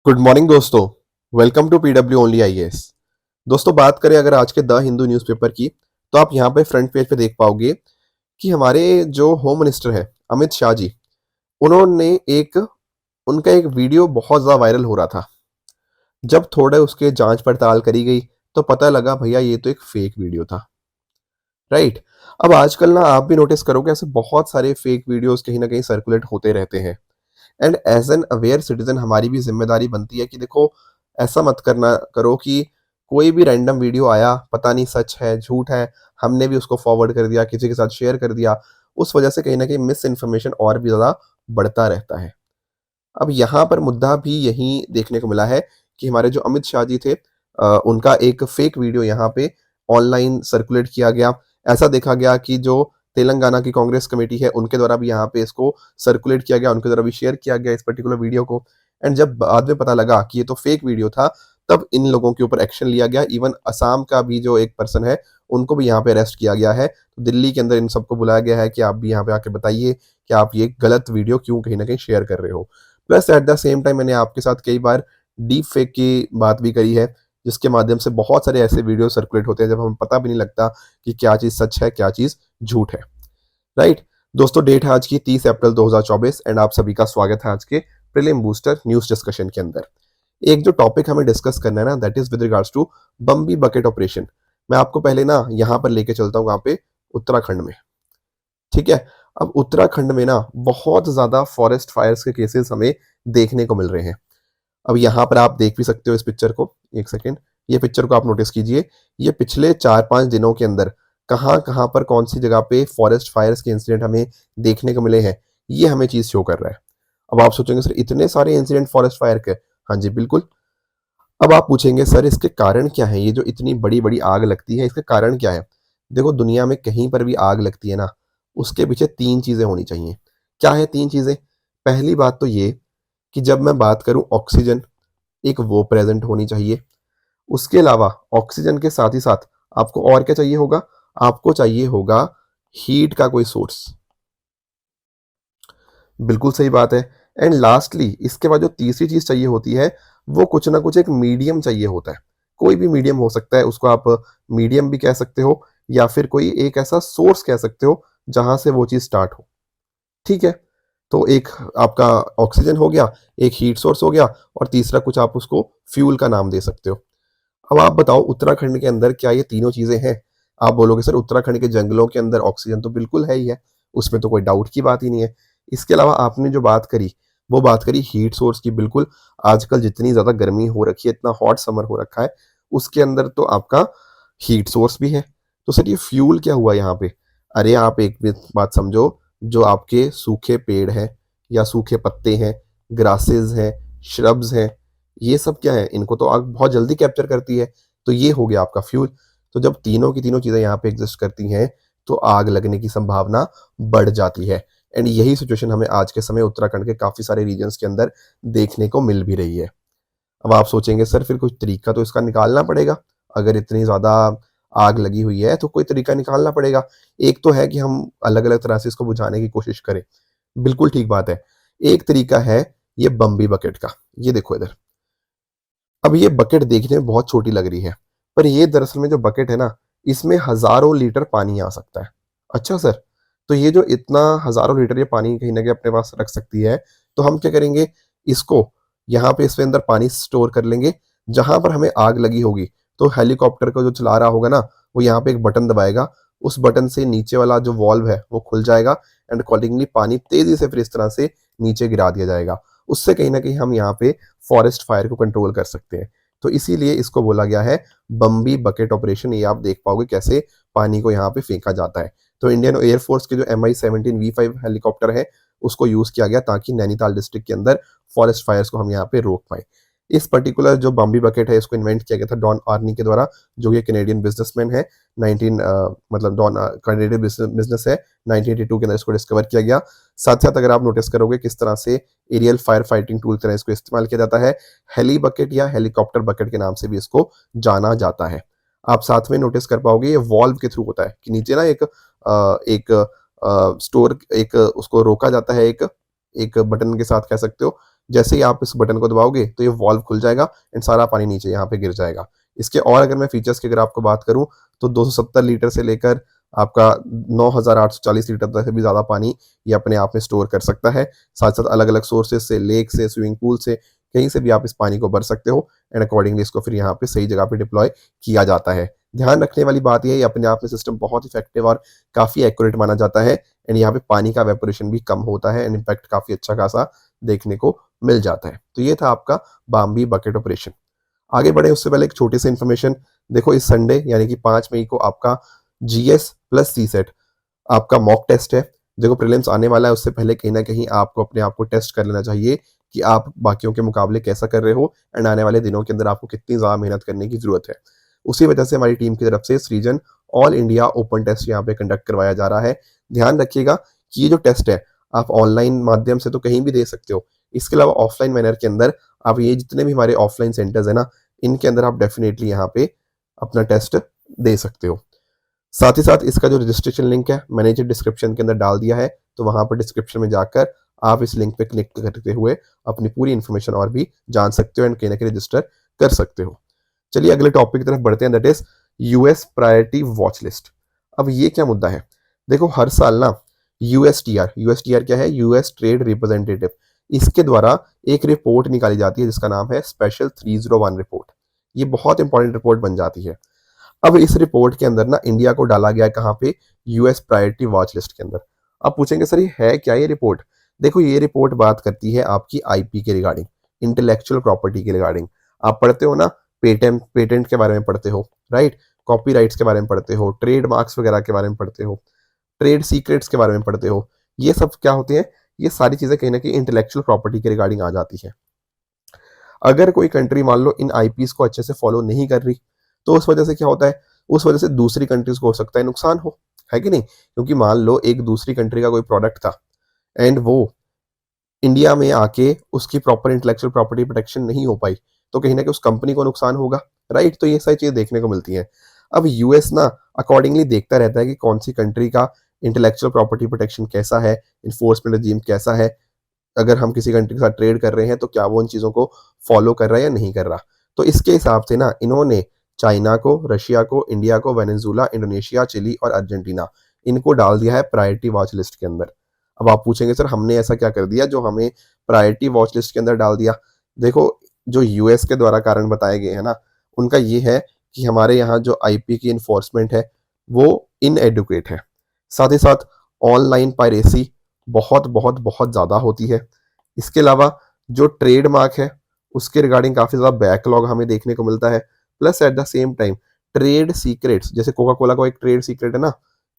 Good morning दोस्तों। Welcome to PW only IAS. दोस्तों, बात करें अगर आज के द हिंदू न्यूज़पेपर की, तो आप यहाँ पे फ्रंट पेज पे देख पाओगे कि हमारे जो होम मिनिस्टर है अमित शाह जी, उन्होंने एक उनका एक वीडियो बहुत ज़्यादा वायरल हो रहा था। जब थोड़े उसके जांच पड़ताल करी गई तो पता लगा भैया ये तो एक फेक वीडियो था। राइट। अब आजकल ना आप भी नोटिस करोगे ऐसे बहुत सारे फेक वीडियोस कहीं ना कहीं सर्कुलेट होते रहते हैं। And as an aware citizen हमारी भी जिम्मेदारी बनती है कि देखो, ऐसा मत करना करो कि कोई भी रैंडम वीडियो आया, पता नहीं सच है झूठ है, हमने भी उसको फॉरवर्ड कर दिया, किसी के साथ शेयर कर दिया। उस वजह से कहीं ना कहीं मिस इन्फॉर्मेशन और भी ज़्यादा बढ़ता रहता है। अब यहाँ पर मुद्दा भी यही देखने को मिला है कि हमारे जो अमित शाह जी थे, उनका एक फेक वीडियो यहाँ पे ऑनलाइन सर्कुलेट किया गया। ऐसा देखा गया कि जो तेलंगाना की कांग्रेस कमेटी है उनके द्वारा भी यहाँ पे इसको सर्कुलेट किया गया, उनके द्वारा भी शेयर किया गया इस पर्टिकुलर वीडियो को। एंड जब बाद में पता लगा कि ये तो फेक वीडियो था, तब इन लोगों के ऊपर एक्शन लिया गया। इवन असम का भी जो एक पर्सन है, उनको भी यहाँ पे अरेस्ट किया गया है। तो दिल्ली के अंदर इन सबको बुलाया गया है कि आप भी यहाँ पे आके बताइए कि आप ये गलत वीडियो क्यों कहीं ना कहीं शेयर कर रहे हो। Plus at the same time मैंने आपके साथ कई बार डीप फेक की बात भी करी है, जिसके माध्यम से बहुत सारे ऐसे वीडियो सर्कुलेट होते हैं जब हमें पता भी नहीं लगता कि क्या चीज़ सच है, क्या चीज़ झूठ है। राइट। दोस्तों, डेट है आज की 30 अप्रैल 2024 एंड आप सभी का स्वागत है आज के प्रीलिम बूस्टर न्यूज़ डिस्कशन के अंदर। एक जो टॉपिक हमें डिस्कस करना है ना, that is with regards to Bambi bucket operation. मैं आपको पहले ना यहाँ पर लेके चलता हूँ, वहाँ पे उत्तराखंड में। ठीक है। अब उत्तराखंड में ना बहुत ज़्यादा फॉरेस्ट फायर्स के केसेस हमें देखने को मिल रहे हैं। अब यहाँ पर आप देख भी सकते हो इस पिक्चर को, एक सेकेंड, ये पिक्चर को आप नोटिस कीजिए। ये पिछले 4-5 दिनों के अंदर कहाँ कहाँ पर कौन सी जगह पे फॉरेस्ट फायर्स के इंसिडेंट हमें देखने को मिले हैं, ये हमें चीज़ शो कर रहा है। अब आप सोचेंगे सर इतने सारे इंसिडेंट फॉरेस्ट फायर के। हाँ जी, बिल्कुल। अब आप पूछेंगे सर इसके कारण क्या है, ये जो इतनी बड़ी बड़ी आग लगती है इसके कारण क्या है। देखो, दुनिया में कहीं पर भी आग लगती है ना, उसके पीछे 3 चीज़ें होनी चाहिए। क्या है 3 चीज़ें? पहली बात तो ये कि जब मैं बात करूं ऑक्सीजन, एक वो प्रेजेंट होनी चाहिए। उसके अलावा ऑक्सीजन के साथ ही साथ आपको और क्या चाहिए होगा? आपको चाहिए होगा हीट का कोई सोर्स। बिल्कुल सही बात है। एंड लास्टली इसके बाद जो तीसरी चीज चाहिए होती है, वो कुछ ना कुछ एक मीडियम चाहिए होता है। कोई भी मीडियम हो सकता है, उसको आप मीडियम भी कह सकते हो, या फिर कोई एक ऐसा सोर्स कह सकते हो जहां से वो चीज स्टार्ट हो। ठीक है। तो एक आपका ऑक्सीजन हो गया, एक हीट सोर्स हो गया, और तीसरा कुछ आप उसको फ्यूल का नाम दे सकते हो। अब आप बताओ उत्तराखंड के अंदर क्या ये तीनों चीजें हैं? आप बोलोगे सर उत्तराखंड के जंगलों के अंदर ऑक्सीजन तो बिल्कुल है ही है, उसमें तो कोई डाउट की बात ही नहीं है। इसके अलावा आपने जो बात करी, वो बात करी हीट सोर्स की। बिल्कुल, आजकल जितनी ज्यादा गर्मी हो रखी है, इतना हॉट समर हो रखा है, उसके अंदर तो आपका हीट सोर्स भी है। तो सर ये फ्यूल क्या हुआ यहाँ पे? अरे आप एक बात समझो, जो आपके सूखे पेड़ हैं या सूखे पत्ते हैं, ग्रासेस हैं, श्रब्स हैं, ये सब क्या है, इनको तो आग बहुत जल्दी कैप्चर करती है। तो ये हो गया आपका फ्यूल। तो जब तीनों की तीनों चीजें यहाँ पे एग्जिस्ट करती हैं, तो आग लगने की संभावना बढ़ जाती है। एंड यही सिचुएशन हमें आज के समय उत्तराखंड के काफी सारे रीजन्स के अंदर देखने को मिल भी रही है। अब आप सोचेंगे सर फिर कुछ तरीका तो इसका निकालना पड़ेगा। अगर इतनी ज्यादा आग लगी हुई है तो कोई तरीका निकालना पड़ेगा। एक तो है कि हम अलग अलग तरह से इसको बुझाने की कोशिश करें। बिल्कुल ठीक बात है। एक तरीका है ये बम्बी बकेट का। ये देखो इधर। अब ये बकेट देखने में बहुत छोटी लग रही है, पर ये दरअसल में जो बकेट है ना, इसमें हजारों लीटर पानी आ सकता है। अच्छा सर, तो ये जो इतना हजारों लीटर ये पानी कहीं ना कहीं अपने पास रख सकती है, तो हम क्या करेंगे, इसको यहाँ पे इसके अंदर पानी स्टोर कर लेंगे। जहां पर हमें आग लगी होगी, तो हेलीकॉप्टर को जो चला रहा होगा ना, वो यहाँ पे एक बटन दबाएगा। उस बटन से नीचे वाला जो वॉल्व है वो खुल जाएगा, एंड अकॉर्डिंगली पानी तेजी से फिर इस तरह से नीचे गिरा दिया जाएगा। उससे कहीं ना कहीं हम यहाँ पे फॉरेस्ट फायर को कंट्रोल कर सकते हैं। तो इसीलिए इसको बोला गया है बम्बी बकेट ऑपरेशन। ये आप देख पाओगे कैसे पानी को यहाँ पे फेंका जाता है। तो इंडियन एयरफोर्स के जो MI-17V5 हेलीकॉप्टर है, उसको यूज किया गया ताकि नैनीताल डिस्ट्रिक्ट के अंदर फॉरेस्ट फायर्स को हम यहाँ पे रोक पाए। इस पर्टिकुलर जो बम्बी बकेट है, इसको इन्वेंट किया गया था डॉन आर्नी के द्वारा, जो ये कैनेडियन बिजनेसमैन है। 19 मतलब डॉन कैनेडियन बिजनेस है, 1982 के अंदर इसको डिस्कवर किया गया। साथ साथ अगर आप नोटिस करोगे किस तरह से एरियल फायर फाइटिंग टूल तरह इसको इस्तेमाल किया जाता है, हेली बकेट या हेलीकॉप्टर बकेट के नाम से भी इसको जाना जाता है। आप साथ में नोटिस कर पाओगे ये वॉल्व के थ्रू होता है कि नीचे ना एक स्टोर, एक उसको रोका जाता है, एक एक बटन के साथ कह सकते हो, जैसे ही आप इस बटन को दबाओगे तो ये वाल्व खुल जाएगा एंड सारा पानी नीचे यहाँ पे गिर जाएगा। इसके और अगर मैं फीचर्स की अगर आपको बात करूँ तो 270 लीटर से लेकर आपका 9840 लीटर तक से भी ज़्यादा पानी ये अपने आप में स्टोर कर सकता है। साथ साथ अलग अलग सोर्सेज से, लेक से, स्विमिंग पूल से, कहीं से भी आप इस पानी को भर सकते हो एंड अकॉर्डिंगली इसको फिर यहाँ पे सही जगह पे डिप्लॉय किया जाता है। ध्यान रखने वाली बात यह है अपने आप में सिस्टम बहुत इफेक्टिव और काफ़ी एक्यूरेट माना जाता है एंड यहाँ पे पानी का वेपोरेशन भी कम होता है एंड इम्पैक्ट काफ़ी अच्छा खासा देखने को मिल जाता है। तो ये था आपका बाम्बी बकेट ऑपरेशन। आगे बढ़े उससे पहले एक छोटी सी इन्फॉर्मेशन, देखो इस संडे यानी कि 5 मई को आपका जीएस प्लस सीसेट आपका मॉक टेस्ट है। देखो प्रीलिम्स आने वाला है, उससे पहले कहीं ना कहीं आपको अपने आप को टेस्ट कर लेना चाहिए कि आप बाकियों के मुकाबले कैसा कर रहे हो एंड आने वाले दिनों के अंदर आपको कितनी ज़्यादा मेहनत करने की ज़रूरत है। उसी वजह से हमारी टीम की तरफ से सृजन ऑल इंडिया ओपन टेस्ट यहाँ पे कंडक्ट करवाया जा रहा है। ध्यान रखिएगा कि ये जो टेस्ट है आप ऑनलाइन माध्यम से तो कहीं भी दे सकते हो, इसके अलावा ऑफलाइन मैनर के अंदर आप ये जितने भी हमारे ऑफलाइन सेंटर्स है ना, इनके अंदर आप डेफिनेटली यहाँ पे अपना टेस्ट दे सकते हो। साथ ही साथ इसका जो रजिस्ट्रेशन लिंक है मैंने जो डिस्क्रिप्शन के अंदर डाल दिया है, तो वहां पर डिस्क्रिप्शन में जाकर आप इस लिंक पे क्लिक करते हुए अपनी पूरी इन्फॉर्मेशन और भी जान सकते हो एंड कहीं ना कहीं रजिस्टर कर सकते हो। चलिए अगले टॉपिक की तरफ बढ़ते हैं, that is US priority watch list. अब ये क्या मुद्दा है, देखो हर साल ना यूएसटीआर क्या है, यूएस ट्रेड रिप्रेजेंटेटिव, इसके द्वारा एक रिपोर्ट निकाली जाती है जिसका नाम है स्पेशल 301 रिपोर्ट। ये बहुत इंपॉर्टेंट रिपोर्ट बन जाती है। अब इस रिपोर्ट के अंदर ना इंडिया को डाला गया है कहाँ पे, यूएस प्रायोरिटी वॉच लिस्ट के अंदर। आप पूछेंगे सर ये है क्या ये रिपोर्ट, देखो ये रिपोर्ट बात करती है आपकी आईपी के रिगार्डिंग, इंटेलेक्चुअल प्रॉपर्टी के रिगार्डिंग। आप पढ़ते हो ना, पेटेंट के बारे में पढ़ते हो, राइट, कॉपीराइट्स के बारे में पढ़ते हो, ट्रेड मार्क्स वगैरह के बारे में पढ़ते हो, ट्रेड सीक्रेट्स के बारे में पढ़ते हो। ये सब क्या होते हैं, ये सारी चीजें कहीं ना कहीं इंटेलेक्चुअल प्रॉपर्टी के रिगार्डिंग आ जाती है। अगर कोई कंट्री मान लो इन आईपीस को अच्छे से फॉलो नहीं कर रही तो उस वजह से क्या होता है, उस वजह से दूसरी कंट्रीज को हो सकता है नुकसान हो, है कि नहीं। क्योंकि मान लो एक दूसरी कंट्री का कोई प्रोडक्ट था एंड वो इंडिया में आके उसकी प्रॉपर इंटेलेक्चुअल प्रॉपर्टी प्रोटेक्शन नहीं हो पाई, तो कहीं ना कहीं उस कंपनी को नुकसान होगा, राइट। तो ये सारी चीजें देखने को मिलती हैं। अब यूएस ना अकॉर्डिंगली देखता रहता है कि कौन सी कंट्री का इंटेलेक्चुअल प्रॉपर्टी प्रोटेक्शन कैसा है, इन्फोर्समेंट रजीम कैसा है, अगर हम किसी कंट्री के साथ ट्रेड कर रहे हैं तो क्या वो उन चीज़ों को फॉलो कर रहा है या नहीं कर रहा। तो इसके हिसाब से ना इन्होंने चाइना को, रशिया को, इंडिया को, वेनेजुला, इंडोनेशिया, चिली और अर्जेंटीना, इनको डाल दिया है प्रायोरिटी वॉच लिस्ट के अंदर। अब आप पूछेंगे सर हमने ऐसा क्या कर दिया जो हमें प्रायोरिटी वॉच लिस्ट के अंदर डाल दिया। देखो जो यूएस के द्वारा कारण बताए गए हैं ना, उनका ये है कि हमारे यहाँ जो आईपी की इन्फोर्समेंट है वो इनएडुकेट है। साथ ही साथ ऑनलाइन पायरेसी बहुत बहुत बहुत ज़्यादा होती है। इसके अलावा जो ट्रेडमार्क है उसके रिगार्डिंग काफ़ी ज़्यादा बैकलॉग हमें देखने को मिलता है। Plus at the same time trade secrets, जैसे कोका कोला का एक ट्रेड सीक्रेट है ना,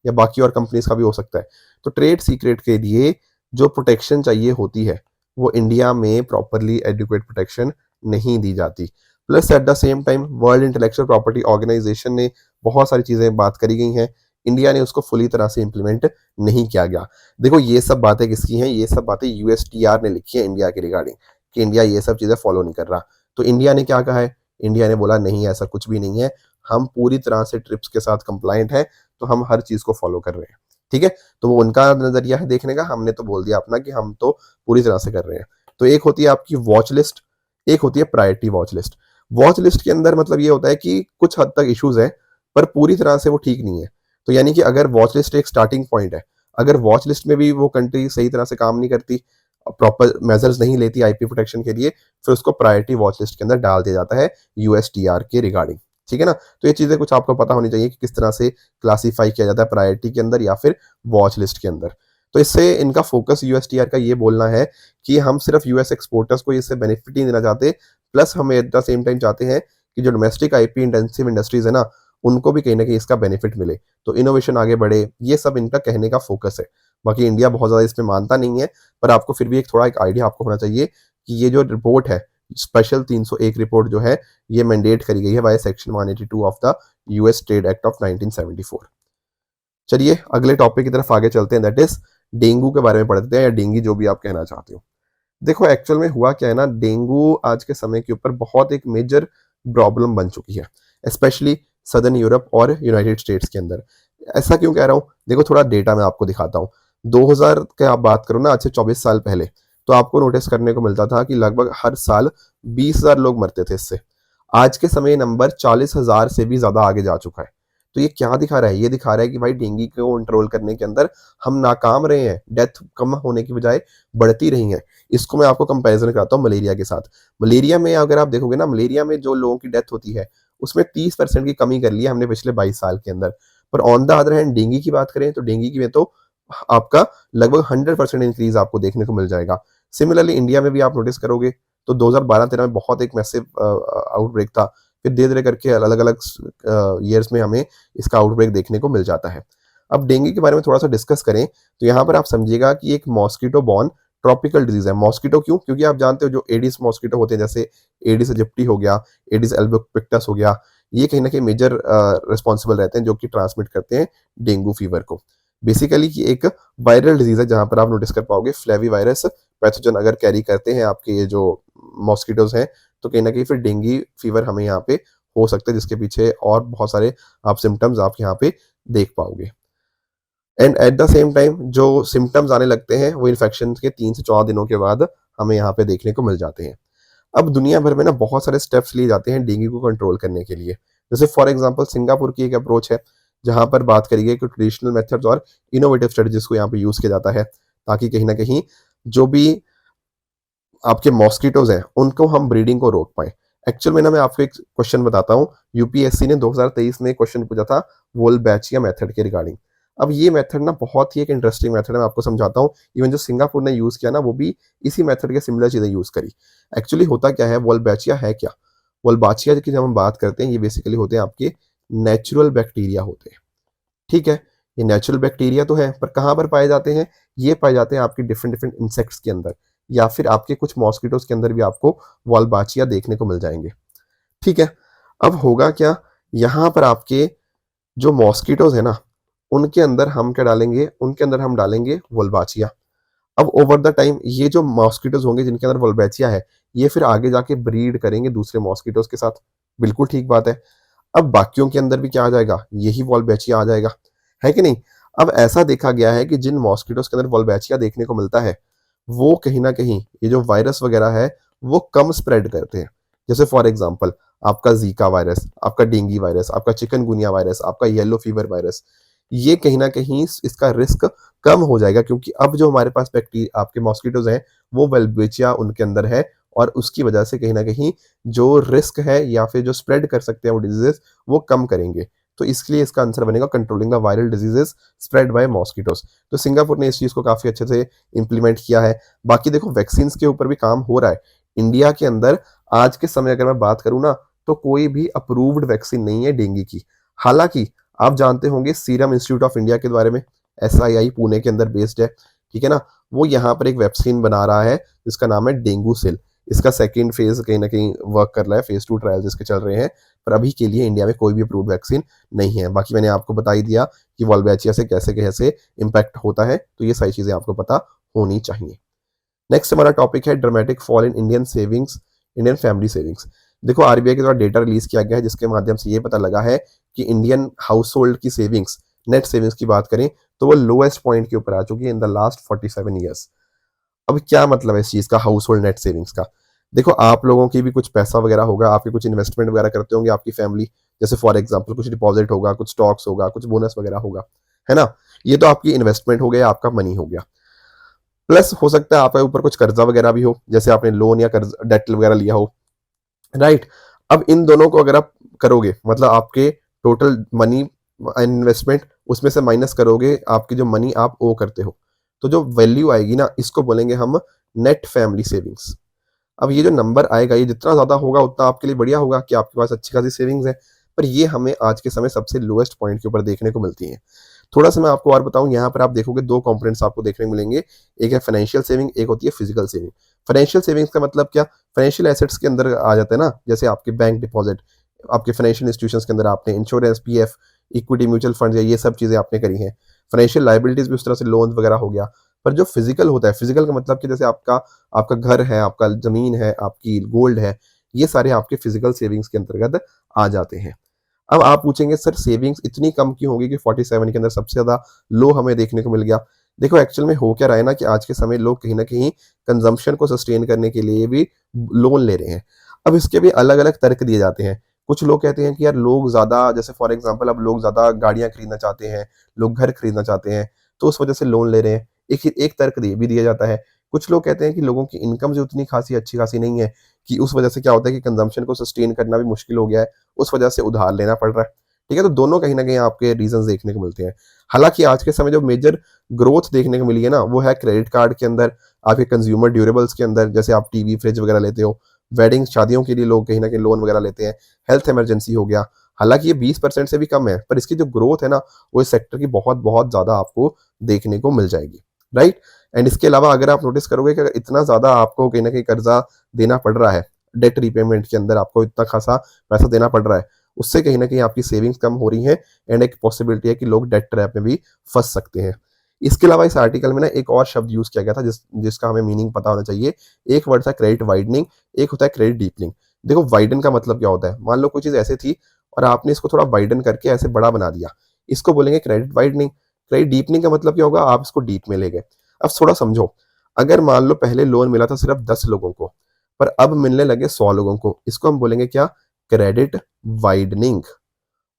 या बाकी और कंपनीज का भी हो सकता है, तो ट्रेड सीक्रेट के लिए जो प्रोटेक्शन चाहिए होती है वो इंडिया में प्रॉपरली एडुकेट प्रोटेक्शन नहीं दी जाती। Plus at the same time World Intellectual Property Organization ने बहुत सारी चीज़ें बात करी गई हैं, इंडिया ने उसको फुली तरह से इम्प्लीमेंट नहीं किया गया। देखो ये सब बातें किसकी हैं, ये सब बातें यूएसटीआर ने लिखी है इंडिया के रिगार्डिंग कि इंडिया ये सब चीज़ें फॉलो नहीं कर रहा। तो इंडिया ने क्या कहा है, इंडिया ने बोला नहीं ऐसा कुछ भी नहीं है, हम पूरी तरह से ट्रिप्स के साथ कंप्लाइंट है, तो हम हर चीज़ को फॉलो कर रहे हैं, ठीक है। तो वो उनका नजरिया है देखने का, हमने तो बोल दिया अपना कि हम तो पूरी तरह से कर रहे हैं। तो एक होती है आपकी वॉच लिस्ट, एक होती है priority watch list. Watch list के अंदर मतलब ये होता है कि कुछ हद तक इश्यूज है पर पूरी तरह से वो ठीक नहीं है। तो यानी कि अगर वॉच लिस्ट एक स्टार्टिंग पॉइंट है, अगर वॉच लिस्ट में भी वो कंट्री सही तरह से काम नहीं करती, प्रॉपर मेजर्स नहीं लेती आईपी प्रोटेक्शन के लिए, फिर उसको प्रायोरिटी वॉच लिस्ट के अंदर डाल दिया जाता है यूएसटीआर के रिगार्डिंग, ठीक है ना। तो ये चीज़ें कुछ आपको पता होनी चाहिए कि किस तरह से क्लासीफाई किया जाता है प्रायोरिटी के अंदर या फिर वॉच लिस्ट के अंदर। तो इससे इनका फोकस यूएसटीआर का ये बोलना है कि हम सिर्फ यूएस एक्सपोर्टर्स को इससे बेनिफिट नहीं देना चाहते, प्लस हम एट द सेम टाइम चाहते हैं कि जो डोमेस्टिक आईपी इंटेंसिव इंडस्ट्रीज है ना, उनको भी कहीं ना कहीं इसका बेनिफिट मिले, तो इनोवेशन आगे बढ़े, ये सब इनका कहने का फोकस है। बाकी इंडिया बहुत ज़्यादा इसमें मानता नहीं है, पर आपको फिर भी एक थोड़ा एक आइडिया आपको होना चाहिए कि ये जो रिपोर्ट है स्पेशल 301 रिपोर्ट जो है ये मैंडेट करी गई है by section 182 of the US trade act of 1974। चलिए अगले टॉपिक की तरफ आगे चलते हैं, दैट इज डेंगू के बारे में पढ़ते हैं, या डेंगू जो भी आप कहना चाहते हो। देखो एक्चुअल में हुआ क्या है ना, डेंगू आज के समय के ऊपर बहुत एक मेजर प्रॉब्लम बन चुकी है, स्पेशली सदर्न यूरोप और यूनाइटेड स्टेट्स के अंदर। ऐसा क्यों कह रहा हूँ, देखो थोड़ा डेटा मैं आपको दिखाता हूँ। 2000 के आप बात करो ना, आज से 24 साल पहले तो आपको नोटिस करने को मिलता था कि लगभग हर साल 20,000 लोग मरते थे इससे। आज के समय नंबर 40,000 से भी ज़्यादा आगे जा चुका है। तो ये क्या दिखा रहा है? ये दिखा रहा है कि भाई डेंगू को कंट्रोल करने के अंदर हम नाकाम रहे हैं, डेथ कम होने की बजाय बढ़ती रही हैं। इसको मैं आपको कंपैरिज़न कराता हूँ मलेरिया के साथ। मलेरिया में अगर आप देखोगे ना, मलेरिया में जो लोगों की डेथ होती है, उसमें 30% की कमी कर ली है हमने पिछले 22 साल के अंदर। पर on the other hand dengue की बात करें तो डेंगू की में तो आपका लगभग 100% इंक्रीज़ आपको देखने को मिल जाएगा। सिमिलरली इंडिया में भी आप नोटिस करोगे तो 2012-13 में बहुत एक मैसिव आउटब्रेक था। फिर धीरे-धीरे करके अलग-अलग ईयर्स में हमें इसका आउटब्रेक देखने को मिल जाता है। अब डेंगू के बारे में थोड़ा-सा डिस्कस करें तो यहाँ पर आप समझिएगा कि एक मॉस्किटो बॉर्न ट्रॉपिकल डिजीज़ है। मॉस्किटो क्यों? क्योंकि आप जानते हो जो एडिस मॉस्किटो होते हैं, जैसे एडिस एजिप्टी हो गया, एडिस एल्बोपिक्टस हो गया, ये कहीं न कहीं मेजर रिस्पॉन्सिबल रहते हैं जो कि ट्रांसमिट करते हैं डेंगू फीवर को। बेसिकली ये एक वायरल डिजीज़ है जहाँ पर आप नोटिस कर पाओगे फ्लेविवायरस पैथोजन अगर कैरी करते हैं आपके ये जो मॉस्किटोज़ हैं, तो कहीं न कहीं फिर डेंगू फीवर हमें यहाँ पे हो सकता है, जिसके पीछे और बहुत सारे आप सिम्पटम्स आप यहाँ पे देख पाओगे। And eight the same time जो सिम्पटम्स आने लगते हैं वो इन्फेक्शन के 3 से 14 दिनों के बाद हमें यहाँ पे देखने को मिल जाते हैं। अब दुनिया भर में ना बहुत सारे स्टेप्स लिए जाते हैं डेंगू को कंट्रोल करने के लिए। जैसे फॉर एग्जांपल सिंगापुर की एक अप्रोच है, जहाँ पर बात करी गई कि ट्रेडिशनल मेथड्स और इनोवेटिव स्ट्रेटजीज को यहाँ पे यूज़ किया जाता है, ताकि कहीं न कहीं जो भी आपके मॉस्किटोज़ हैं, उनको हम ब्रीडिंग को रोक पाएँ। एक्चुअल में ना मैं आपको एक क्वेश्चन बताता हूँ, यूपीएससी ने 2023 में एक क्वेश्चन पूछा था वोल्बैचिया मेथड के रिगार्डिंग। अब ये मेथड ना बहुत ही एक इंटरेस्टिंग मेथड है, मैं आपको समझाता हूँ। इवन जो सिंगापुर ने यूज़ किया ना, वो भी इसी मेथड के सिमिलर चीज़ें यूज़ करी। एक्चुअली होता क्या है, वोल्बैचिया है क्या? वोल्बाचिया की जब हम बात करते हैं, ये बेसिकली होते हैं आपके नेचुरल बैक्टीरिया होते हैं, ठीक है? ये नेचुरल बैक्टीरिया तो है, पर कहाँ पर पाए जाते हैं? ये पाए जाते हैं आपके डिफरेंट डिफरेंट इंसेक्ट्स के अंदर, या फिर आपके कुछ मॉस्किटोज़ के अंदर भी आपको वॉल्बाचिया देखने को मिल जाएँगे, ठीक है? अब होगा क्या, यहाँ पर आपके जो मॉस्किटोज़ हैं ना, उनके अंदर हम क्या डालेंगे? उनके अंदर हम डालेंगे वोल्बाचिया। अब ओवर द टाइम ये जो मॉस्किटोज़ होंगे जिनके अंदर वोल्बाचिया है, ये फिर आगे जाके ब्रीड करेंगे दूसरे मॉस्किटोज़ के साथ। बिल्कुल ठीक बात है। अब बाकियों के अंदर भी क्या आ जाएगा? यही वॉल्बैचिया आ जाएगा, है कि नहीं? अब ऐसा देखा गया है कि जिन मॉस्किटोज़ के अंदर वॉल्बैचिया देखने को मिलता है, वो कहीं न कहीं ये जो वायरस वगैरह है, वो कम स्प्रेड करते हैं। जैसे फॉर एग्ज़ाम्पल आपका ज़ीका वायरस, आपका डेंगू वायरस, आपका चिकनगुनिया वायरस, आपका येलो फीवर वायरस, ये कहीं न कहीं इसका रिस्क कम हो जाएगा, क्योंकि अब जो हमारे पास आपके मॉस्किटोज़ हैं, वो वॉल्बैचिया उनके अंदर है, और उसकी वजह से कहीं न कहीं जो रिस्क है या फिर जो स्प्रेड कर सकते हैं वो डिजीज़ेज़, वो कम करेंगे। तो इसलिए इसका आंसर बनेगा controlling the viral diseases spread by mosquitoes. तो सिंगापुर ने इस चीज़ को काफ़ी अच्छे से इम्प्लीमेंट किया है। बाकी देखो वैक्सीन्स के ऊपर भी काम हो रहा है। इंडिया के अंदर आज के समय अगर मैं बात करूँ ना, तो कोई भी अप्रूव्ड वैक्सीन नहीं है डेंगू की। हालाँकि आप जानते होंगे सीरम इंस्टीट्यूट ऑफ इंडिया के बारे में, एसआईआई पुणे के अंदर बेस्ड है, ठीक है ना? वो यहाँ पर एक वैक्सीन बना रहा है जिसका नाम है डेंगूसिल। इसका सेकंड फेज़ कहीं न कहीं वर्क कर रहा है, फेज़ 2 ट्रायल्स इसके चल रहे हैं, पर अभी के लिए इंडिया में कोई भी अप्रूव्ड वैक्सीन नहीं है। बाकी मैंने आपको बता ही दिया कि वॉल्बैचिया से कैसे-कैसे इम्पैक्ट होता है, तो ये सारी चीज़ें आपको पता होनी चाहिए। नेक्स्ट हमारा टॉपिक है dramatic fall in Indian savings, Indian family savings. देखो आरबीआई के द्वारा डेटा रिलीज़ किया गया है, जिसके माध्यम से ये पता लगा है कि इंडियन हाउसहोल्ड की सेविंग्स, नेट सेविंग्स की बात करें, तो वो लोएस्ट पॉइंट के ऊपर आ चुकी है इन द लास्ट 47 ईयर्स। अब क्या मतलब है इस चीज़ का, हाउसहोल्ड नेट सेविंग्स का? देखो आप लोगों की भी कुछ पैसा वगैरह होगा, आपके कुछ इन्वेस्टमेंट वगैरह करते होंगे आपकी फैमिली, जैसे फॉर एग्जांपल कुछ डिपॉजिट होगा, कुछ स्टॉक्स होगा, कुछ बोनस वगैरह होगा, है ना? ये तो आपकी इन्वेस्टमेंट हो गया, आपका मनी हो गया। प्लस हो सकता है आपके ऊपर कुछ कर्जा वगैरह भी हो, जैसे आपने लोन या कर्ज डेट वगैरह लिया हो, राइट? अब इन दोनों को अगर आप करोगे, मतलब आपके टोटल मनी इन्वेस्टमेंट, उसमें से माइनस करोगे आपकी जो मनी आप ओ करते हो, तो जो वैल्यू आएगी ना, इसको बोलेंगे हम नेट फैमिली सेविंग्स। अब ये जो नंबर आएगा, ये जितना ज़्यादा होगा उतना आपके लिए बढ़िया होगा कि आपके पास अच्छी खासी सेविंग्स है, पर ये हमें आज के समय सबसे लोएस्ट पॉइंट के ऊपर देखने को मिलती हैं। थोड़ा-सा मैं आपको और बताऊँ, यहाँ पर आप देखोगे 2 कंपोनेंट्स आपको देखने को मिलेंगे, एक है फाइनेंशियल सेविंग, एक होती है फिजिकल सेविंग। फाइनेंशियल सेविंग्स का मतलब क्या? फाइनेंशियल एसेट्स के अंदर आ जाता है ना, जैसे आपके बैंक डिपॉज़िट, आपके फाइनेंशियल इंस्टीट्यूशंस के अंदर आपने insurance, PF, equity mutual fund, या ये सब चीज़ें आपने करी हैं। फाइनेंशियल लायबिलिटीज़ भी उस तरह से लोन्स वगैरह हो गया। पर जो फिजिकल होता है, फिजिकल का मतलब कि जैसे आपका आपका घर है, आपका ज़मीन है, आपकी गोल्ड है, ये सारे आपके फिजिकल सेविंग्स के अंतर्गत आ जाते हैं। अब आप पूछेंगे सर सेविंग्स इतनी कम क्यों होगी कि 47 के अंदर सबसे ज़्यादा लो हमें देखने को मिल गया? देखो एक्चुअल में हो क्या रहा है ना कि आज के समय लोग कहीं न कहीं कंज़म्पशन को सस्टेन करने के लिए भी लोन ले रहे हैं। अब इसके भी अलग-अलग तर्क दिए जाते हैं। कुछ लोग कहते हैं कि यार लोग ज़्यादा, जैसे फॉर एग्ज़ाम्पल अब लोग ज़्यादा गाड़ियाँ खरीदना चाहते हैं, लोग घर खरीदना चाहते हैं, तो उस वजह से लोन ले रहे हैं। एक तर्क ये भी दिया जाता है। कुछ लोग कहते हैं कि लोगों की इनकम जो उतनी खासी अच्छी-खासी नहीं है कि उस वजह से क्या होता है कि कंज़म्पशन को सस्टेन करना भी मुश्किल हो गया है, उस वजह से उधार लेना पड़ रहा है। ठीक है? तो दोनों कहीं न कहीं आपके रीज़न्स देखने को मिलते हैं। हालाँकि आज के समय जो मेजर ग्रोथ देखने को मिली है ना, वो है क्रेडिट कार्ड के अंदर, आपके कंज्यूमर ड्यूरेबल्स के अंदर, जैसे आप टीवी, फ्रिज वगैरह लेते हो, वेडिंग शादियों के लिए लोग कहीं न कहीं लोन वगैरह लेते हैं, हेल्थ इमरजेंसी हो गया। हालाँकि ये 20% से भी कम है, पर इसकी जो ग्रोथ है ना, वो इस सेक्टर की बहुत-बहुत ज़्यादा आपको देखने को मिल जाएगी, राइट? एंड इसके अलावा अगर आप नोटिस करोगे कि अगर इतना ज़्यादा आपको कहीं न कहीं कर्ज़ा देना पड़ रहा है, डेट रीपेमेंट के अंदर आपको इतना खासा पैसा देना पड़ रहा है, उससे कहीं न कहीं आपकी सेविंग्स कम हो रही हैं एंड एक पॉसिबिलिटी है कि लोग डेट ट्रैप में भी फँस सकते हैं। इसके अलावा इस आर्टिकल में ना एक और शब्द यूज़ किया गया था जिसका हमें मीनिंग पता होना चाहिए। एक वर्ड था क्रेडिट वाइडनिंग, एक होता है क्रेडिट डीपनिंग। देखो वाइडन का मतलब क्या होता है? मान लो कोई चीज़ ऐसे थी और आपने इसको थोड़ा वाइडन करके ऐसे बड़ा बना दिया। इसको बोलेंगे क्रेडिट वाइडनिंग। क्रेडिट डीपनिंग का मतलब क्या होगा? आप इसको डीप में ले गए। अब थोड़ा समझो, अगर मान लो पहले लोन मिला था सिर्फ 10 लोगों को, पर अब मिलने लगे 100 लोगों को, इसको हम बोलेंगे क्या? Credit widening.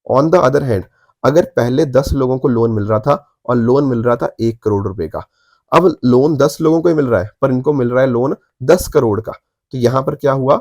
On the other hand, अगर पहले 10 लोगों को लोन मिल रहा था और लोन मिल रहा था 1 करोड़ रुपए का, अब लोन 10 लोगों को ही मिल रहा है, पर इनको मिल रहा है लोन 10 करोड़ का। तो यहाँ पर क्या हुआ?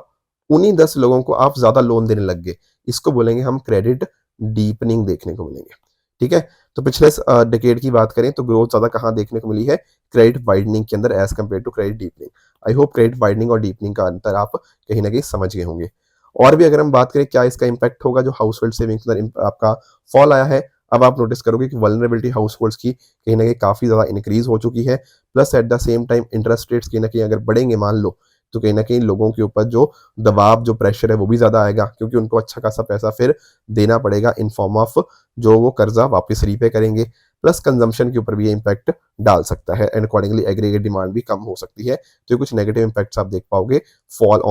उन्हीं 10 लोगों को आप ज़्यादा लोन देने लग गए। इसको बोलेंगे हम क्रेडिट डीपनिंग देखने को मिलेंगे। ठीक है? तो पिछले डिकेड की बात करें तो ग्रोथ ज़्यादा कहाँ देखने को मिली है? क्रेडिट वाइडनिंग के अंदर as compare to credit deepening. I hope credit widening और डीपनिंग का अंतर आप कहीं न कहीं समझ गए होंगे। और भी अगर हम बात करें क्या इसका इम्पैक्ट होगा जो हाउसहोल्ड सेविंग्स पर आपका फॉल आया है, अब आप नोटिस करोगे कि वल्नरेबिलिटी हाउसहोल्ड्स की कहीं न कहीं काफ़ी ज़्यादा इंक्रीज़ हो चुकी है। Plus at the same time interest rates कहीं न कहीं अगर बढ़ेंगे मान लो, तो कहीं न कहीं लोगों के ऊपर जो दबाव, जो प्रेशर है वो भी ज़्यादा आएगा क्योंकि उनको अच्छा खासा पैसा फिर देना पड़ेगा इन फॉर्म ऑफ जो वो कर्ज़ा वापस रीपे करेंगे। प्लस कंज़म्पशन के ऊपर भी ये इम्पैक्ट डाल सकता है एंड अकॉर्डिंगली एग्रीगेट डिमांड भी कम हो सकती है। तो ये कुछ नेगेटिव इम्पैक्ट्स आप देख पाओगे फॉल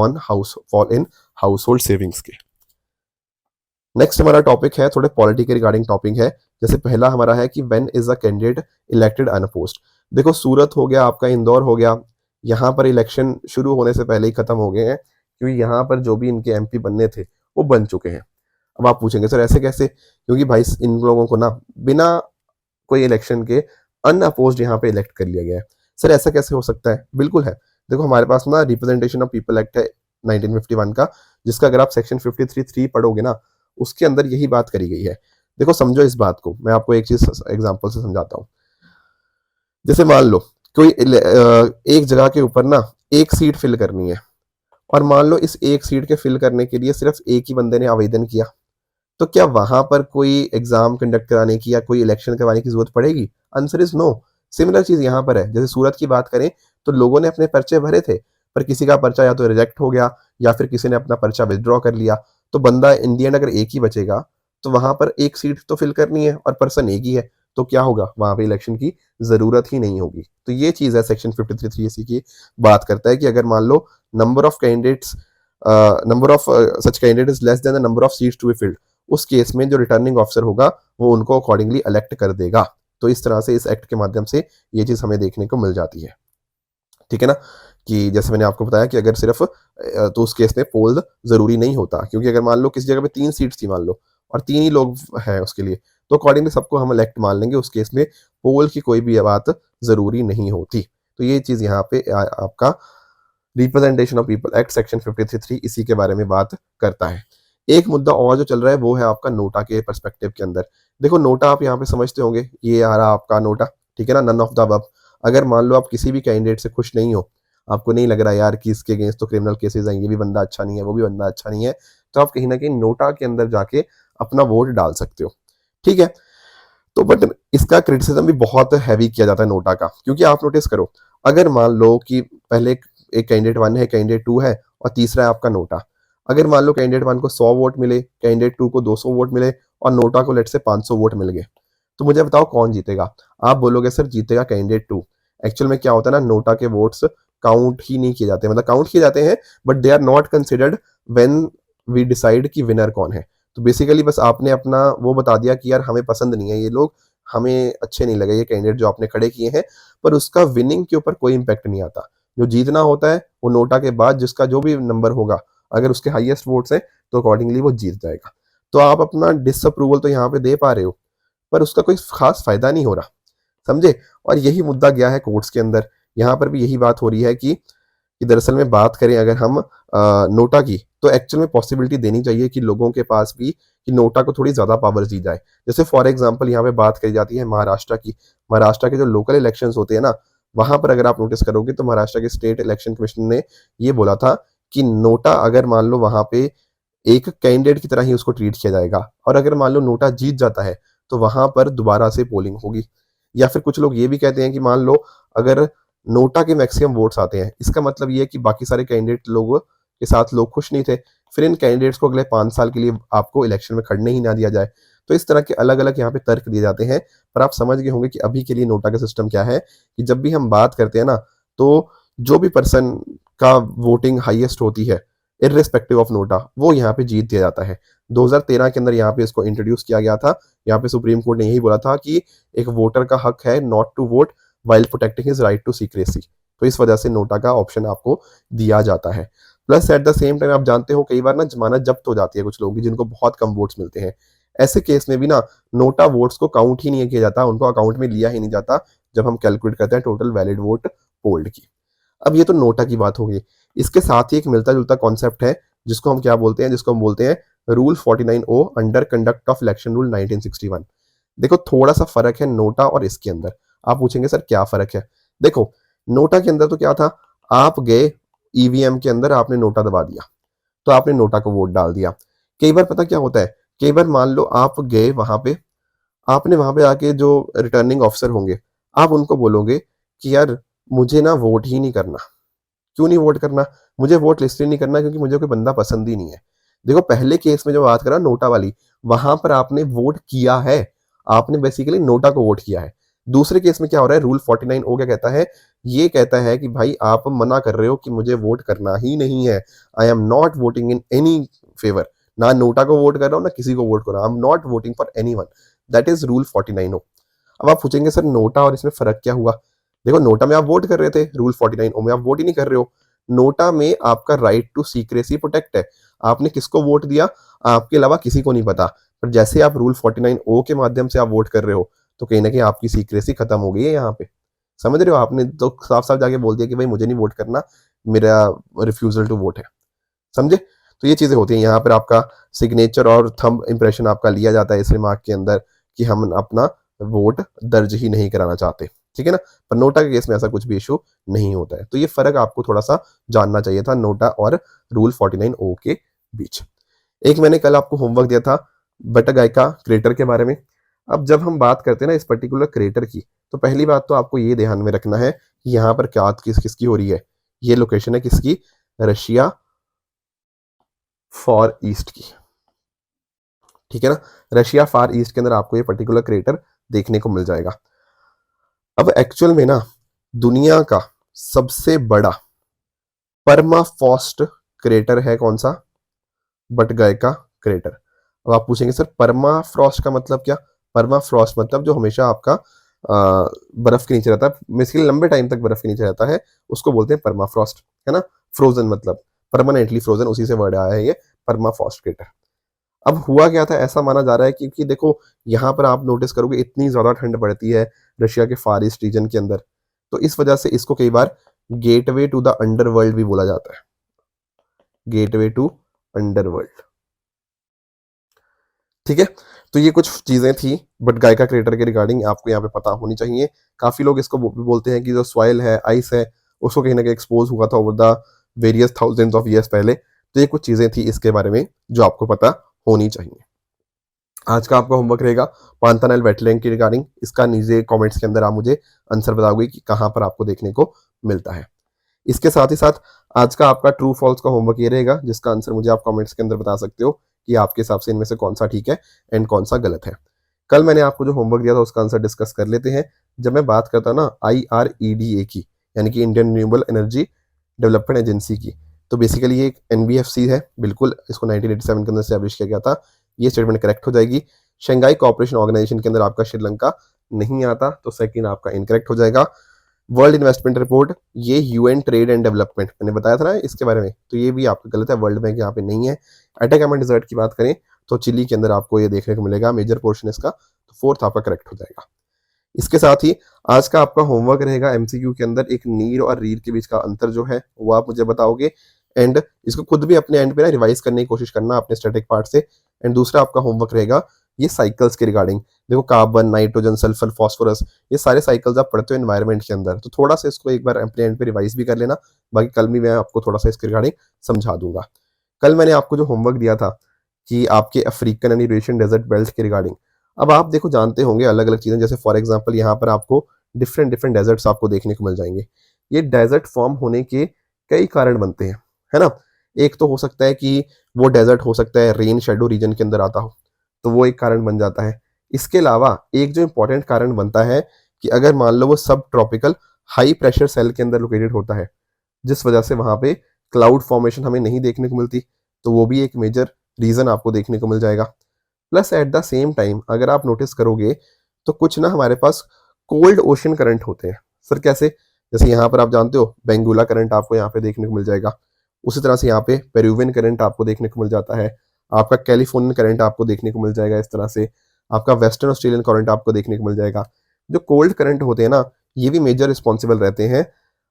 इन हाउसहोल्ड सेविंग्स के। नेक्स्ट हमारा टॉपिक है, थोड़े पॉलिटी के रिगार्डिंग टॉपिक है। जैसे पहला हमारा है कि when is a candidate elected unopposed. देखो सूरत हो गया, आपका इंदौर हो गया, यहाँ पर इलेक्शन शुरू होने से पहले ही खत्म हो गए हैं क्योंकि यहाँ पर जो भी इनके एमपी बनने थे वो बन चुके हैं। अब आप पूछेंगे सर ऐसे कैसे? क्योंकि भाई इन लोगों को ना बिना कोई इलेक्शन के अनअपोज्ड यहाँ पे इलेक्ट कर लिया गया है। सर ऐसा कैसे हो सकता है? बिल्कुल है। देखो हमारे पास ना रिप्रेजेंटेशन ऑफ पीपल एक्ट है 1951 का, जिसका अगर आप सेक्शन 53(3) पढ़ोगे ना, उसके अंदर यही बात करी गई है। देखो समझो इस बात को, मैं आपको एक चीज़ एग्ज़ाम्पल से समझाता हूँ। जैसे मान लो कोई एक जगह के ऊपर ना एक सीट फिल करनी है और मान लो इस एक सीट के फिल करने के लिए सिर्फ एक ही बंदे ने आवेदन किया। तो क्या वहां पर कोई एग्जाम कंडक्ट कराने की या कोई इलेक्शन करवाने की जरूरत पड़ेगी? Answer is no. सिमिलर चीज यहाँ पर है। जैसे सूरत की बात करें तो लोगों ने अपने पर्चे भरे थे, पर किसी का पर्चा या तो रिजेक्ट हो गया या फिर किसी ने अपना पर्चा विदड्रॉ कर लिया। तो बंदा इन दी एंड अगर एक ही बचेगा तो वहां पर एक सीट तो फिल करनी है और पर्सन एक ही है, तो क्या होगा? वहां पे इलेक्शन की जरूरत ही नहीं होगी। तो ये चीज है सेक्शन 53(3) की बात करता है कि अगर मान लो number of candidates number of such candidate is less than the number of seats to be filled, उस केस में जो रिटर्निंग ऑफिसर होगा वो उनको अकॉर्डिंगली इलेक्ट कर देगा। तो इस तरह से इस एक्ट के माध्यम से ये चीज हमें देखने को मिल जाती है। ठीक है ना? कि जैसे मैंने आपको बताया कि अगर सिर्फ तो उस केस में पोल जरूरी नहीं होता, क्योंकि अगर मान लो किसी जगह पे 3 सीट्स थी मान लो और 3 ही लोग हैं उसके लिए, तो अकॉर्डिंगली सबको हम इलेक्ट मान लेंगे। उस केस में पोल की कोई भी बात जरूरी नहीं होती। तो ये चीज यहाँ पे आपका representation of people act section 53(3) इसी के बारे में बात करता है। एक मुद्दा और जो चल रहा है वो है आपका नोटा के पर्सपेक्टिव के अंदर। देखो नोटा आप यहाँ पे समझते होंगे, ये आ रहा आपका नोटा, ठीक है ना? None of the above. अगर मान लो आप किसी भी कैंडिडेट से खुश नहीं हो, आपको नहीं लग रहा यार कि इसके अगेंस्ट तो क्रिमिनल केसेस हैं, ये भी बंदा अच्छा नहीं है, वो भी बंदा अच्छा नहीं है, तो आप कहीं ना कहीं नोटा के अंदर जाके अपना वोट डाल सकते हो। ठीक है? तो बट इसका क्रिटिसिज्म भी बहुत हैवी किया जाता है नोटा का, क्योंकि आप नोटिस करो, अगर मान लो कि पहले एक कैंडिडेट 1 है, कैंडिडेट 2 है और तीसरा है आपका नोटा। अगर मान लो कैंडिडेट 1 को 100 वोट मिले, कैंडिडेट 2 को 200 वोट मिले और नोटा को लेट से 500 वोट मिल गए, तो मुझे बताओ कौन जीतेगा? आप बोलोगे सर जीतेगा कैंडिडेट 2। एक्चुअल में क्या होता है ना, नोटा के वोट्स काउंट ही नहीं किए जाते, मतलब काउंट किए जाते हैं but they are not considered when we decide कि विनर कौन है। तो बेसिकली बस आपने अपना वो बता दिया कि यार हमें पसंद नहीं है ये लोग, हमें अच्छे नहीं लगे ये कैंडिडेट जो आपने खड़े किए हैं, पर उसका विनिंग के ऊपर कोई इम्पैक्ट नहीं आता। जो जीतना होता है वो नोटा के बाद जिसका जो भी नंबर होगा, अगर उसके हाईएस्ट वोट्स हैं तो अकॉर्डिंगली वो जीत जाएगा। तो आप अपना डिसअप्रूवल तो यहाँ पे दे पा रहे हो, पर उसका कोई खास फायदा नहीं हो रहा, समझे? और यही मुद्दा गया है कोर्ट्स के अंदर। यहाँ पर भी यही बात हो रही है कि दरअसल में बात करें अगर हम नोटा की, तो एक्चुअल में पॉसिबिलिटी देनी चाहिए कि लोगों के पास भी कि नोटा को थोड़ी ज़्यादा पावर दी जाए। जैसे फॉर एग्जांपल यहाँ पे बात करी जाती है महाराष्ट्र की। महाराष्ट्र के जो लोकल इलेक्शंस होते हैं ना, वहाँ पर अगर आप नोटिस करोगे तो महाराष्ट्र के स्टेट इलेक्शन कमीशन ने ये बोला था कि नोटा अगर मान लो वहाँ पे एक कैंडिडेट की तरह ही उसको ट्रीट किया जाएगा, और अगर मान लो नोटा जीत जाता है तो वहाँ पर दोबारा से पोलिंग होगी। या फिर कुछ लोग ये भी कहते हैं कि मान लो अगर नोटा के मैक्सिमम वोट्स आते हैं, इसका मतलब ये है कि बाकी सारे कैंडिडेट लोगों के साथ लोग खुश नहीं थे, फिर इन कैंडिडेट्स को अगले 5 साल के लिए आपको इलेक्शन में खड़ने ही ना दिया जाए। तो इस तरह के अलग अलग यहाँ पे तर्क दिए जाते हैं। पर आप समझ गए होंगे कि अभी के लिए नोटा का सिस्टम क्या है, कि जब भी हम बात करते हैं ना, तो जो भी पर्सन का वोटिंग हाईएस्ट होती है इर्रिस्पेक्टिव ऑफ नोटा, वो यहाँ पे जीत दिया जाता है। 2013 के अंदर यहाँ पे इसको इंट्रोड्यूस किया गया था। यहाँ पे सुप्रीम कोर्ट ने यही बोला था कि एक वोटर का हक है not to vote while protecting his right to secrecy. तो इस वजह से नोटा का ऑप्शन आपको दिया जाता है। Plus at the same time आप जानते हो कई बार ना जमानत जब्त हो जाती है कुछ लोगों की जिनको बहुत कम वोट्स मिलते हैं। ऐसे केस में भी ना नोटा वोट्स को काउंट ही नहीं किया जाता, उनको अकाउंट में लिया ही नहीं जाता जब हम कैलकुलेट करते हैं टोटल वैलिड वोट पोल्ड की। अब ये तो नोटा की बात होगी। इसके साथ ही एक मिलता जुलता कॉन्सेप्ट है जिसको हम क्या बोलते हैं, जिसको हम बोलते हैं rule 49O under conduct of election rule 1961। देखो थोड़ा सा फर्क है नोटा और इसके अंदर। आप पूछेंगे सर क्या फर्क है? देखो नोटा के अंदर तो क्या था, आप गए ईवीएम के अंदर, आपने नोटा दबा दिया तो आपने नोटा को वोट डाल दिया। कई बार पता क्या होता है, कई बार मान लो आप गए वहां पे, आपने वहां पे आके जो रिटर्निंग ऑफिसर होंगे, आप उनको बोलोगे कि यार मुझे ना वोट ही नहीं करना। क्यों नहीं वोट करना? मुझे वोट इसलिए नहीं करना क्योंकि मुझे कोई बंदा पसंद ही नहीं है। देखो पहले केस में जो बात करा नोटा वाली, वहां पर आपने वोट किया है, आपने बेसिकली नोटा को वोट किया है। दूसरे केस में क्या हो रहा है, रूल 49O क्या कहता है, ये कहता है कि भाई आप मना कर रहे हो कि मुझे वोट करना ही नहीं है। I am not voting in any favour. ना नोटा को वोट कर रहा हूँ ना किसी को वोट कर रहा हूँ। I am not voting for any one. That is rule 49O। अब आप पूछेंगे सर नोटा और इसमें फर्क क्या हुआ? देखो नोटा में आप वोट कर रहे थे, रूल 49O में आप वोट ही नहीं कर रहे हो। नोटा में आपका राइट टू सीक्रेसी प्रोटेक्ट है। आपने किसको वोट दिया आपके अलावा किसी को नहीं पता। पर जैसे आप रूल 49O के माध्यम से आप वोट कर रहे हो तो कहीं ना कहीं आपकी सीक्रेसी खत्म हो गई है यहाँ पे। समझ रहे हो? आपने तो साफ साफ जाके बोल दिया कि भाई मुझे नहीं वोट करना, मेरा रिफ्यूजल टू वोट है। समझे? तो ये चीजें होती हैं। यहाँ पर आपका सिग्नेचर और थंब इंप्रेशन आपका लिया जाता है इस रिमार्क के अंदर कि हम अपना वोट दर्ज ही नहीं कराना चाहते। ठीक है ना? पर नोटा के केस में ऐसा कुछ भी इशू नहीं होता है। तो ये फर्क आपको थोड़ा सा जानना चाहिए था नोटा और रूल 49O के बीच। एक मैंने कल आपको होमवर्क दिया था बटरगायका क्रेटर के बारे में। अब जब हम बात करते हैं ना इस पर्टिकुलर क्रेटर की, तो पहली बात तो आपको ये ध्यान में रखना है कि यहाँ पर क्या किसकी हो रही है। ये लोकेशन है किसकी? रशिया फॉर ईस्ट की। ठीक है ना? रशिया फार ईस्ट के अंदर आपको ये पर्टिकुलर क्रेटर देखने को मिल जाएगा। अब एक्चुअल में ना दुनिया का सबसे बड़ा परमाफ्रॉस्ट क्रेटर है कौन सा? बटगायका क्रेटर। अब आप पूछेंगे सर परमाफ्रॉस्ट का मतलब क्या? परमाफ्रॉस्ट मतलब जो हमेशा आपका बर्फ के नीचे रहता है, बेसिकली लंबे टाइम तक बर्फ के नीचे रहता है, उसको बोलते हैं परमाफ्रॉस्ट। है ना? फ्रोजन मतलब परमानेंटली फ्रोजन, उसी से वर्ड आया है ये परमाफ्रॉस्ट क्रेटर। अब हुआ क्या था, ऐसा माना जा रहा है क्योंकि देखो यहाँ पर आप नोटिस करोगे इतनी ज्यादा ठंड पड़ती है रशिया के फार ईस्ट रीजन के अंदर, तो इस वजह से इसको कई बार गेटवे टू द अंडरवर्ल्ड भी बोला जाता है। Gateway to underworld. ठीक है? तो ये कुछ चीजें थी बट गायका क्रेटर के रिगार्डिंग आपको यहाँ पे पता होनी चाहिए। काफी लोग इसको भी बोलते हैं कि जो सॉइल है, आइस है, उसको कहीं ना कहीं एक्सपोज हुआ था over the various thousands of years पहले। तो ये कुछ चीजें थी इसके बारे में जो आपको पता होनी चाहिए। आज का आपका होमवर्क रहेगा पांतानाइल वेटलैंड की रिगार्डिंग। इसका नीचे कमेंट्स के अंदर आप मुझे आंसर बताओगे कि कहाँ पर आपको देखने को मिलता है। इसके साथ ही साथ आज का आपका ट्रू फॉल्स का होमवर्क ये रहेगा जिसका आंसर मुझे आप कमेंट्स के अंदर बता सकते हो कि आपके हिसाब से इनमें से कौन सा ठीक है एंड कौन सा गलत है। कल मैंने आपको जो होमवर्क दिया था उसका आंसर डिस्कस कर लेते हैं। जब मैं बात करता ना IREDA की, यानी कि Indian renewable energy development agency की, तो बेसिकली ये एक NBFC है। बिल्कुल इसको 1987 के अंदर स्टैब्लिश किया गया था। ये स्टेटमेंट करेक्ट हो जाएगी। शंघाई कोऑपरेशन ऑर्गेनाइजेशन के अंदर आपका श्रीलंका नहीं आता, तो सेकंड आपका इनकरेक्ट हो जाएगा। वर्ल्ड इन्वेस्टमेंट रिपोर्ट, ये यूएन ट्रेड एंड डेवलपमेंट मैंने बताया था ना इसके बारे में, तो ये भी आपका गलत है, वर्ल्ड बैंक यहाँ पे नहीं है। अटैकामा डिजर्ट की बात करें तो चिली के अंदर आपको ये देखने को मिलेगा, मेजर पोर्शन इसका, तो फोर्थ आपका करेक्ट हो जाएगा। इसके साथ ही आज का आपका होमवर्क रहेगा एमसीक्यू के अंदर, एक नीर और रीर के बीच का अंतर जो है वो आप मुझे बताओगे, एंड इसको खुद भी अपने एंड पे ना रिवाइज करने की कोशिश करना अपने स्टैटिक पार्ट से। एंड दूसरा आपका होमवर्क रहेगा ये साइकिल्स के रिगार्डिंग, देखो कार्बन, नाइट्रोजन, सल्फर, फॉस्फोरस, ये सारे साइकिल्स आप पढ़ते हो एनवायरनमेंट के अंदर, तो थोड़ा सा इसको एक बार अपने एंड पे रिवाइज भी कर लेना। बाकी कल भी मैं आपको थोड़ा सा इसके रिगार्डिंग समझा दूंगा। कल मैंने आपको जो होमवर्क दिया था कि आपके African and Eurasian desert belt के रिगार्डिंग, अब आप देखो जानते होंगे अलग अलग चीजें, जैसे फॉर एग्जाम्पल यहाँ पर आपको डिफरेंट डिफरेंट डेजर्ट्स आपको देखने को मिल जाएंगे। ये डेजर्ट फॉर्म होने के कई कारण बनते हैं, है ना। एक तो हो सकता है कि वो डेजर्ट हो सकता है रेन शेडो रीजन के अंदर आता हो, तो वो एक कारण बन जाता है। इसके अलावा एक जो इंपॉर्टेंट कारण बनता है कि अगर मान लो वो सब ट्रॉपिकल हाई प्रेशर सेल के अंदर लोकेटेड होता है, जिस वजह से वहां पे क्लाउड फॉर्मेशन हमें नहीं देखने को मिलती, तो वो भी एक मेजर रीजन आपको देखने को मिल जाएगा। Plus at the same time अगर आप नोटिस करोगे तो कुछ ना हमारे पास कोल्ड ओशन करंट होते हैं। सर कैसे? जैसे यहाँ पर आप जानते हो बेंगुला करंट आपको यहाँ पे देखने को मिल जाएगा, उसी तरह से यहाँ पे पेरुवियन करंट आपको देखने को मिल जाता है, आपका कैलिफोर्नियन करंट आपको देखने को मिल जाएगा, इस तरह से आपका वेस्टर्न ऑस्ट्रेलियन करंट आपको देखने को मिल जाएगा। जो कोल्ड करंट होते हैं ना, ये भी मेजर रिस्पॉन्सिबल रहते हैं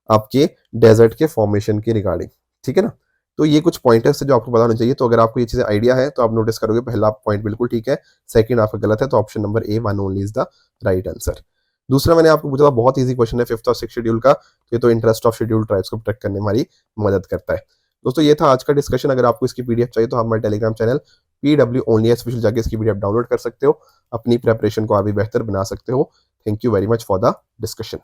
आपके डेजर्ट के फॉर्मेशन के रिगार्डिंग, ठीक है ना। तो ये कुछ पॉइंटर्स है जो आपको पता होना चाहिए। तो अगर आपको ये चीजें आइडिया है तो आप नोटिस करोगे पहला पॉइंट बिल्कुल ठीक है, सेकंड आपका गलत है, तो option number A one only is the right answer. दूसरा मैंने आपको पूछा था, बहुत इजी क्वेश्चन है, फिफ्थ और सिक्स शेड्यूल का, ये तो इंटरेस्ट ऑफ शेड्यूल ट्राइब्स को प्रोटेक्ट करने में हमारी मदद करता है। दोस्तों ये था आज का डिस्कशन। अगर आपको इसकी पीडीएफ चाहिए तो हमारे Telegram channel PW only special जाके इसकी पीडीएफ डाउनलोड कर सकते हो, अपनी प्रेपरेशन को और भी बेहतर बना सकते हो। Thank you very much for the discussion.